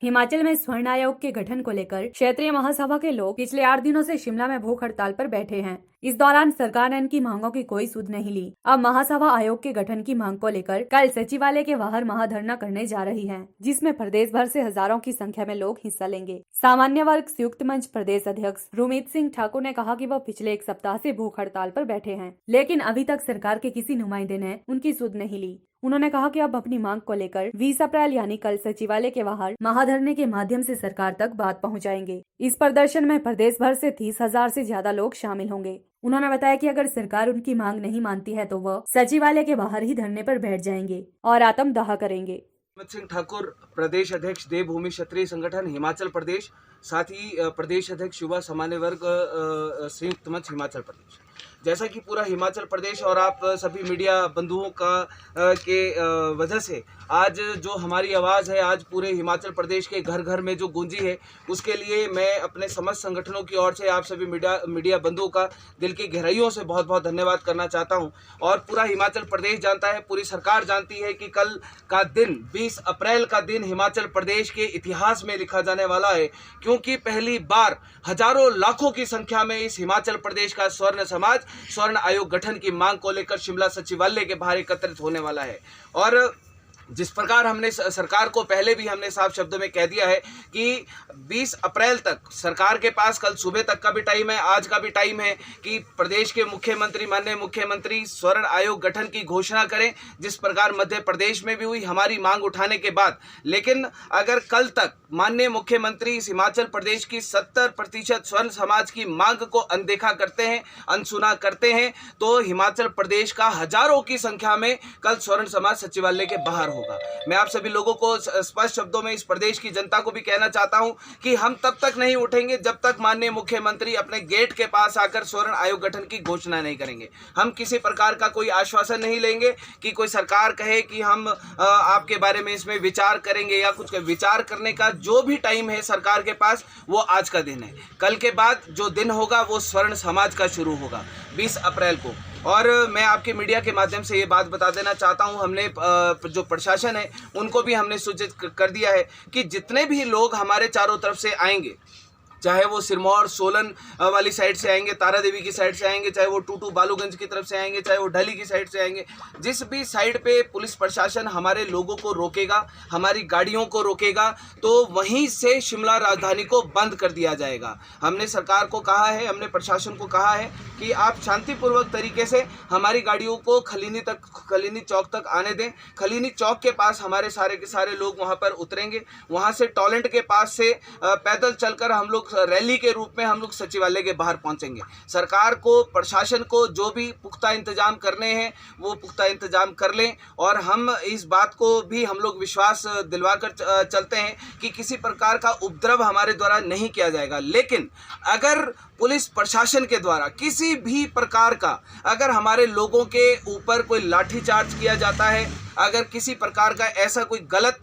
हिमाचल में स्वर्ण आयोग के गठन को लेकर क्षेत्रीय महासभा के लोग पिछले 8 दिनों से शिमला में भूख हड़ताल पर बैठे हैं। इस दौरान सरकार ने इनकी मांगों की कोई सुध नहीं ली। अब महासभा आयोग के गठन की मांग को लेकर कल सचिवालय के बाहर महाधरना करने जा रही है, जिसमें प्रदेश भर से हजारों की संख्या में लोग हिस्सा लेंगे। सामान्य वर्ग संयुक्त मंच प्रदेश अध्यक्ष रुमीत सिंह ठाकुर ने कहा कि वह पिछले 1 सप्ताह से भूख हड़ताल पर बैठे हैं, लेकिन अभी तक सरकार के किसी नुमाइंदे ने उनकी सुध नहीं ली। उन्होंने कहा कि अब अपनी मांग को लेकर 20 अप्रैल यानी कल सचिवालय के बाहर महाधरने के माध्यम से सरकार तक बात पहुंचाएंगे। इस प्रदर्शन में प्रदेश भर से 30,000 से ज्यादा लोग शामिल होंगे। उन्होंने बताया कि अगर सरकार उनकी मांग नहीं मानती है तो वह सचिवालय के बाहर ही धरने पर बैठ जाएंगे और आत्मदाह करेंगे। रुमीत सिंह ठाकुर, प्रदेश अध्यक्ष देवभूमि क्षत्रिय संगठन हिमाचल प्रदेश, साथ ही प्रदेश अध्यक्ष युवा सामान्य वर्ग संयुक्त मंच हिमाचल प्रदेश। जैसा कि पूरा हिमाचल प्रदेश और आप सभी मीडिया बंधुओं के वजह से आज जो हमारी आवाज़ है आज पूरे हिमाचल प्रदेश के घर घर में जो गूंजी है, उसके लिए मैं अपने समस्त संगठनों की ओर से आप सभी मीडिया बंधुओं का दिल की गहराइयों से बहुत बहुत धन्यवाद करना चाहता हूं। और पूरा हिमाचल प्रदेश जानता है, पूरी सरकार जानती है कि कल का दिन 20 अप्रैल का दिन हिमाचल प्रदेश के इतिहास में लिखा जाने वाला है, क्योंकि पहली बार हजारों लाखों की संख्या में इस हिमाचल प्रदेश का स्वर्ण समाज स्वर्ण आयोग गठन की मांग को लेकर शिमला सचिवालय के बाहर एकत्रित होने वाला है। और जिस प्रकार हमने सरकार को पहले भी हमने साफ शब्दों में कह दिया है कि 20 अप्रैल तक सरकार के पास कल सुबह तक का भी टाइम है, आज का भी टाइम है कि प्रदेश के मुख्यमंत्री माननीय मुख्यमंत्री स्वर्ण आयोग गठन की घोषणा करें, जिस प्रकार मध्य प्रदेश में भी हुई हमारी मांग उठाने के बाद। लेकिन अगर कल तक माननीय मुख्यमंत्री इस हिमाचल प्रदेश की 70% स्वर्ण समाज की मांग को अनदेखा करते हैं, अनसुना करते हैं, तो हिमाचल प्रदेश का हजारों की संख्या में कल स्वर्ण समाज सचिवालय के बाहर होगा। मैं आप सभी लोगों को स्पष्ट शब्दों में इस प्रदेश की जनता को भी कहना चाहता हूं कि हम तब तक नहीं उठेंगे जब तक माननीय मुख्यमंत्री अपने गेट के पास आकर स्वर्ण आयोग गठन की घोषणा नहीं करेंगे। हम किसी प्रकार का कोई आश्वासन नहीं लेंगे कि कोई सरकार कहे कि हम आपके बारे में इसमें विचार करेंगे या कुछ। विचार करने का जो भी टाइम है सरकार के पास वो आज का दिन है। कल के बाद जो दिन होगा वो स्वर्ण समाज का शुरू होगा 20 अप्रैल को। और मैं आपके मीडिया के माध्यम से ये बात बता देना चाहता हूँ, हमने जो प्रशासन है उनको भी हमने सूचित कर दिया है कि जितने भी लोग हमारे चारों तरफ से आएंगे, चाहे वो सिरमौर सोलन वाली साइड से आएंगे, तारा देवी की साइड से आएंगे, चाहे वो टूटू बालूगंज की तरफ से आएंगे, चाहे वो ढली की साइड से आएंगे, जिस भी साइड पे पुलिस प्रशासन हमारे लोगों को रोकेगा, हमारी गाड़ियों को रोकेगा, तो वहीं से शिमला राजधानी को बंद कर दिया जाएगा। हमने सरकार को कहा है, हमने प्रशासन को कहा है कि आप शांतिपूर्वक तरीके से हमारी गाड़ियों को खलीनी चौक तक आने दें। खलीनी चौक के पास हमारे सारे के सारे लोग वहाँ पर उतरेंगे, वहाँ से टॉयलेट के पास से पैदल चलकर हम लोग रैली के रूप में हम लोग सचिवालय के बाहर पहुंचेंगे। सरकार को, प्रशासन को जो भी पुख्ता इंतजाम करने हैं वो पुख्ता इंतजाम कर लें। और हम इस बात को भी हम लोग विश्वास दिलवा कर चलते हैं कि किसी प्रकार का उपद्रव हमारे द्वारा नहीं किया जाएगा। लेकिन अगर पुलिस प्रशासन के द्वारा किसी भी प्रकार का अगर हमारे लोगों के ऊपर कोई लाठीचार्ज किया जाता है, अगर किसी प्रकार का ऐसा कोई गलत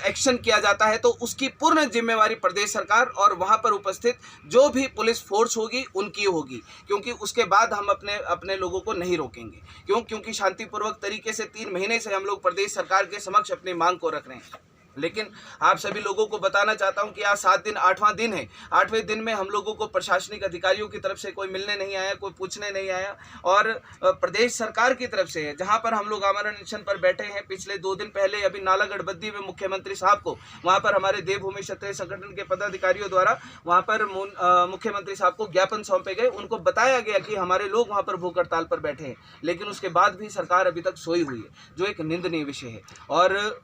एक्शन किया जाता है, तो उसकी पूर्ण जिम्मेवारी प्रदेश सरकार और वहां पर उपस्थित जो भी पुलिस फोर्स होगी उनकी होगी, क्योंकि उसके बाद हम अपने लोगों को नहीं रोकेंगे। क्योंकि शांतिपूर्वक तरीके से 3 महीने से हम लोग प्रदेश सरकार के समक्ष अपनी मांग को रख रहे हैं। लेकिन आप सभी लोगों को बताना चाहता हूं कि आज 7 दिन 8वां दिन है। 8वें दिन में हम लोगों को प्रशासनिक अधिकारियों की तरफ से कोई मिलने नहीं आया, कोई पूछने नहीं आया। और प्रदेश सरकार की तरफ से है, जहां पर हम लोग आमरण अनशन पर बैठे हैं। पिछले 2 दिन पहले अभी नालागढ़ बद्दी में मुख्यमंत्री साहब को वहां पर हमारे देवभूमि क्षत्रिय संगठन के पदाधिकारियों द्वारा वहां पर मुख्यमंत्री साहब को ज्ञापन सौंपे गए। उनको बताया गया कि हमारे लोग वहां पर भूख हड़ताल पर बैठे हैं, लेकिन उसके बाद भी सरकार अभी तक सोई हुई है, जो एक निंदनीय विषय है। और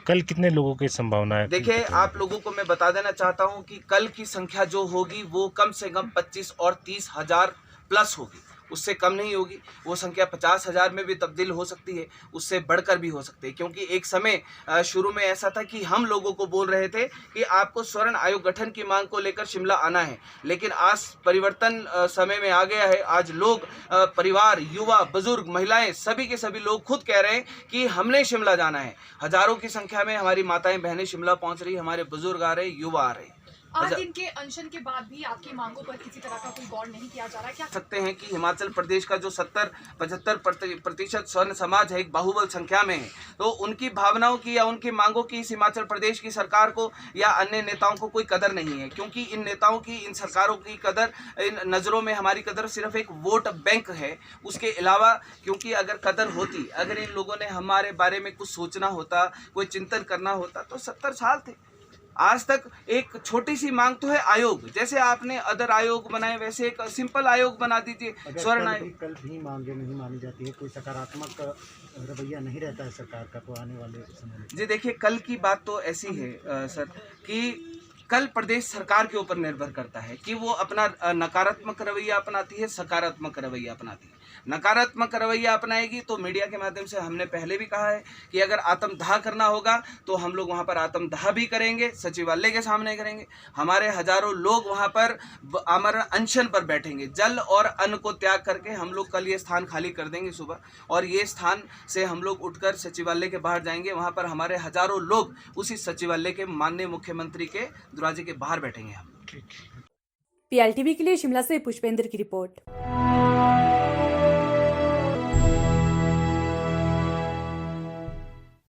कल कितने लोगों की संभावना है? देखिए, आप लोगों को मैं बता देना चाहता हूं कि कल की संख्या जो होगी वो कम से कम 25 और 30 हजार प्लस होगी, उससे कम नहीं होगी। वो संख्या 50 हजार में भी तब्दील हो सकती है, उससे बढ़कर भी हो सकती है। क्योंकि एक समय शुरू में ऐसा था कि हम लोगों को बोल रहे थे कि आपको स्वर्ण आयोग गठन की मांग को लेकर शिमला आना है, लेकिन आज परिवर्तन समय में आ गया है। आज लोग, परिवार, युवा, बुजुर्ग, महिलाएं, सभी के सभी लोग खुद कह रहे हैं कि हमने शिमला जाना है। हजारों की संख्या में हमारी माताएं बहनें शिमला पहुंच रही, हमारे बुजुर्ग आ रहे, युवा आ रहे। 8 दिन के अनशन के बाद भी आपकी मांगों पर किसी तरह का कोई गौर नहीं किया जा रहा है, क्या सकते हैं कि हिमाचल प्रदेश का जो 70-75% स्वर्ण समाज है, एक बाहुबल संख्या में है, तो उनकी भावनाओं की या उनकी मांगों की इस हिमाचल प्रदेश की सरकार को या अन्य नेताओं को कोई कदर नहीं है, क्योंकि इन नेताओं की, इन सरकारों की कदर, इन नज़रों में हमारी कदर सिर्फ एक वोट बैंक है। उसके अलावा क्योंकि अगर कदर होती, अगर इन लोगों ने हमारे बारे में कुछ सोचना होता, कोई चिंतन करना होता, तो 70 साल थे। आज तक एक छोटी सी मांग तो है आयोग, जैसे आपने अदर आयोग बनाए वैसे एक सिंपल आयोग बना दीजिए, स्वर्ण आयोग। कल भी मांगे नहीं मानी जाती है, कोई सकारात्मक रवैया नहीं रहता है सरकार का, तो आने वाले समय में जी देखिए, कल की बात तो ऐसी है सर कि कल प्रदेश सरकार के ऊपर निर्भर करता है कि वो अपना नकारात्मक रवैया अपनाती है, सकारात्मक रवैया अपनाती है। नकारात्मक रवैया अपनाएगी तो मीडिया के माध्यम से हमने पहले भी कहा है कि अगर आत्मदाह करना होगा तो हम लोग वहाँ पर आत्मदाह भी करेंगे, सचिवालय के सामने करेंगे। हमारे हजारों लोग वहाँ पर आमरण अनशन पर बैठेंगे, जल और अन्न को त्याग करके हम लोग कल ये स्थान खाली कर देंगे सुबह, और ये स्थान से हम लोग उठकर सचिवालय के बाहर जाएंगे। वहाँ पर हमारे हजारों लोग उसी सचिवालय के माननीय मुख्यमंत्री के दरवाजे के बाहर बैठेंगे हम। PLTV के लिए शिमला से पुष्पेंद्र की रिपोर्ट।